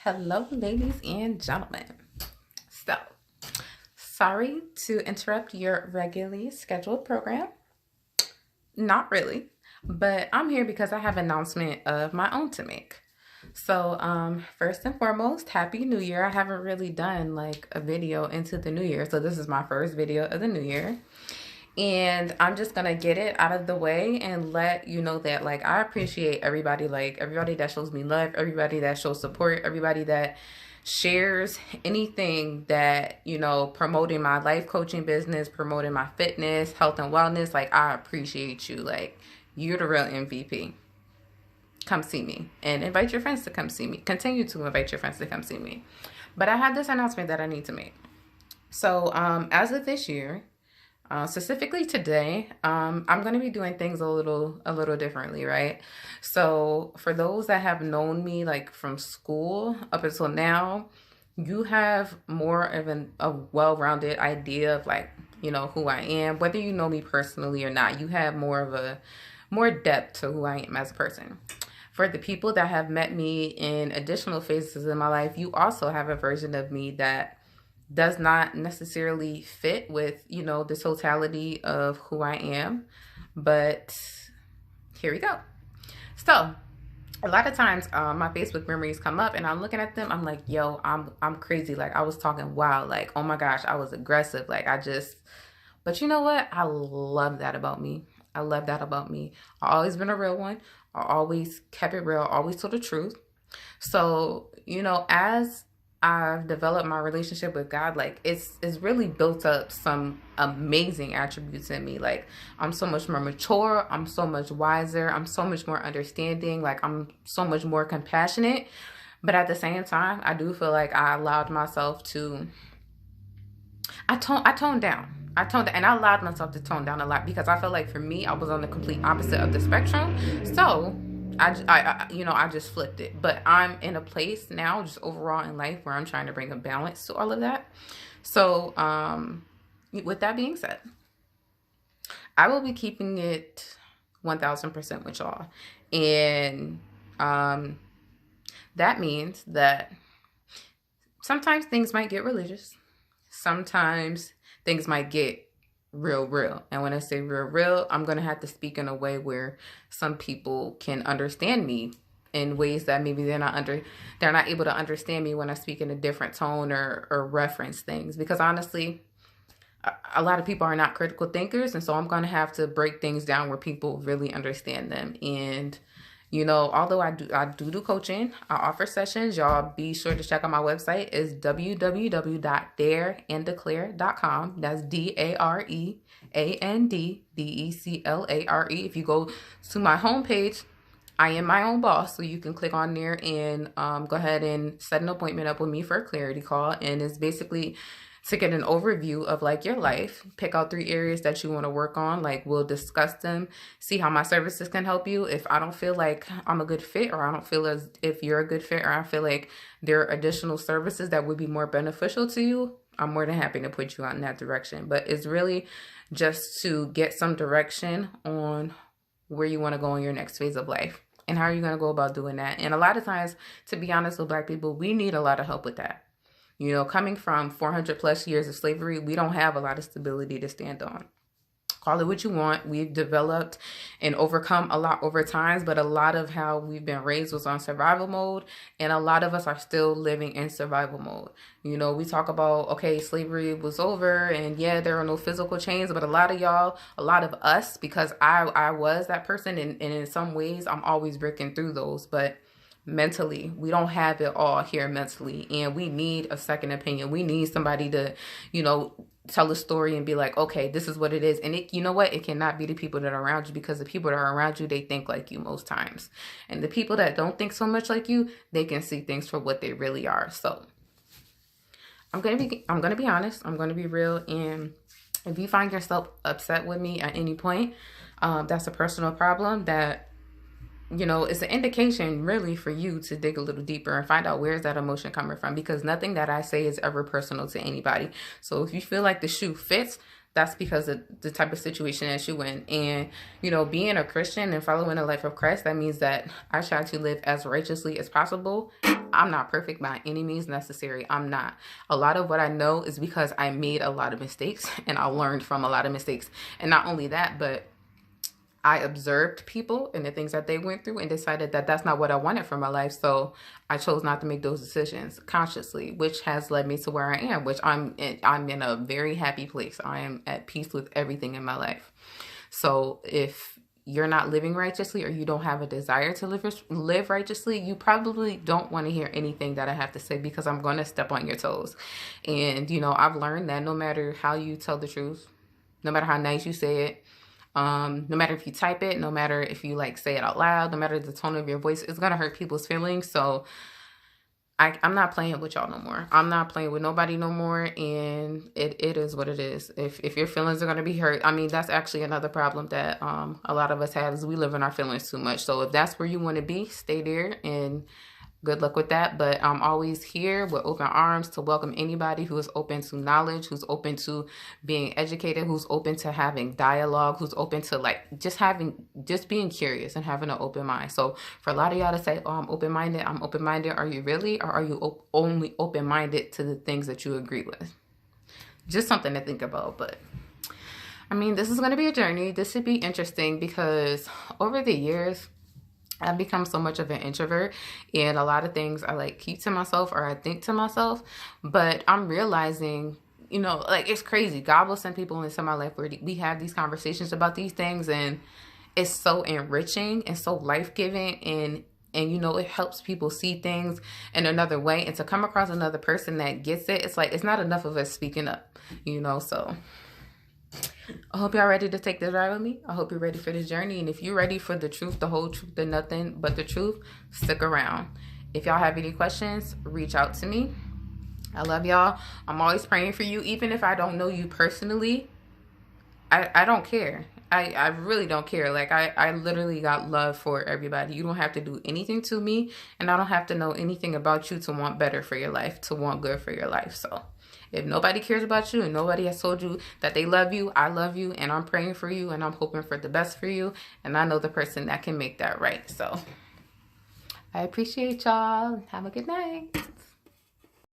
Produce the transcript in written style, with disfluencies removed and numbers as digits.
Hello, ladies and gentlemen. So, sorry to interrupt your regularly scheduled program. Not really, but I'm here because I have an announcement of my own to make. So, first and foremost, Happy New Year. I haven't really done like a video into the new year, so this is my first video of the new year. And I'm just gonna get it out of the way and let you know that like I appreciate everybody, like everybody that shows me love, everybody that shows support, everybody that shares anything that, promoting my life coaching business, promoting my fitness, health and wellness. Like I appreciate you. Like you're the real MVP. Come see me and invite your friends to come see me. Continue to invite your friends to come see me. But I have this announcement that I need to make. So as of this year, specifically today, I'm going to be doing things a little differently, right? So for those that have known me like from school up until now, you have more of a well-rounded idea of like, who I am. Whether you know me personally or not, you have more depth to who I am as a person. For the people that have met me in additional phases in my life, you also have a version of me that does not necessarily fit with, the totality of who I am. But here we go. So a lot of times my Facebook memories come up and I'm looking at them. I'm like, yo, I'm crazy. Like I was talking wild. Like, oh my gosh, I was aggressive. But you know what? I love that about me. I love that about me. I've always been a real one. I always kept it real, always told the truth. So, as I've developed my relationship with God, like it's really built up some amazing attributes in me. Like I'm so much more mature, I'm so much wiser, I'm so much more understanding, like I'm so much more compassionate. But at the same time, I do feel like I allowed myself to I toned down. And I allowed myself to tone down a lot because I felt like for me, I was on the complete opposite of the spectrum. So I just flipped it. But I'm in a place now, just overall in life, where I'm trying to bring a balance to all of that. So, with that being said, I will be keeping it 1000% with y'all. And that means that sometimes things might get religious. Sometimes things might get real. And when I say real, I'm going to have to speak in a way where some people can understand me in ways that maybe they're not able to understand me when I speak in a different tone or reference things. Because honestly, a lot of people are not critical thinkers. And so I'm going to have to break things down where people really understand them. And although I do coaching, I offer sessions. Y'all be sure to check out my website. It's www.dareanddeclare.com. That's DAREANDDECLARE. If you go to my homepage, I am my own boss. So you can click on there and go ahead and set an appointment up with me for a clarity call. And it's basically to get an overview of like your life, pick out 3 areas that you want to work on. Like we'll discuss them, see how my services can help you. If I don't feel like I'm a good fit, or I don't feel as if you're a good fit, or I feel like there are additional services that would be more beneficial to you, I'm more than happy to put you out in that direction. But it's really just to get some direction on where you want to go in your next phase of life and how are you going to go about doing that. And a lot of times, to be honest with Black people, we need a lot of help with that. Coming from 400 plus years of slavery, we don't have a lot of stability to stand on. Call it what you want. We've developed and overcome a lot over time, but a lot of how we've been raised was on survival mode, and a lot of us are still living in survival mode. We talk about, okay, slavery was over, and yeah, there are no physical chains, but a lot of us, because I was that person, and in some ways, I'm always breaking through those, but mentally, we don't have it all here mentally, and we need a second opinion. We need somebody to, tell a story and be like, okay, this is what it is. And it cannot be the people that are around you, because the people that are around you, they think like you most times. And the people that don't think so much like you, they can see things for what they really are. So I'm going to be honest. I'm going to be real. And if you find yourself upset with me at any point, that's a personal problem that it's an indication really for you to dig a little deeper and find out where's that emotion coming from, because nothing that I say is ever personal to anybody. So if you feel like the shoe fits, that's because of the type of situation that you in. And, being a Christian and following a life of Christ, that means that I try to live as righteously as possible I'm not perfect by any means necessary. I'm not. A lot of what I know is because I made a lot of mistakes and I learned from a lot of mistakes. And not only that, but I observed people and the things that they went through and decided that that's not what I wanted for my life. So I chose not to make those decisions consciously, which has led me to where I am, which I'm in a very happy place. I am at peace with everything in my life. So if you're not living righteously or you don't have a desire to live righteously, you probably don't want to hear anything that I have to say, because I'm going to step on your toes. And, you know, I've learned that no matter how you tell the truth, no matter how nice you say it, no matter if you type it, no matter if you like say it out loud, no matter the tone of your voice, it's going to hurt people's feelings. So I'm not playing with y'all no more. I'm not playing with nobody no more. And it is what it is. If your feelings are going to be hurt, I mean, that's actually another problem that a lot of us have, is we live in our feelings too much. So if that's where you want to be, stay there, and good luck with that. But I'm always here with open arms to welcome anybody who is open to knowledge, who's open to being educated, who's open to having dialogue, who's open to like just being curious and having an open mind. So for a lot of y'all to say, oh, I'm open-minded. Are you really? Or are you only open-minded to the things that you agree with? Just something to think about. But I mean, this is going to be a journey. This should be interesting, because over the years, I've become so much of an introvert, and a lot of things I like keep to myself, or I think to myself. But I'm realizing, you know, like, it's crazy. God will send people into my life where we have these conversations about these things, and it's so enriching and so life-giving, and you know, it helps people see things in another way. And to come across another person that gets it, it's like, it's not enough of us speaking up, you know. So I hope y'all ready to take this ride with me. I hope you're ready for this journey. And if you're ready for the truth, the whole truth, and nothing but the truth, stick around. If y'all have any questions, reach out to me. I love y'all. I'm always praying for you. Even if I don't know you personally, I don't care. I really don't care. Like, I literally got love for everybody. You don't have to do anything to me, and I don't have to know anything about you to want better for your life, to want good for your life. So if nobody cares about you and nobody has told you that they love you, I love you, and I'm praying for you, and I'm hoping for the best for you, and I know the person that can make that right. So I appreciate y'all. Have a good night.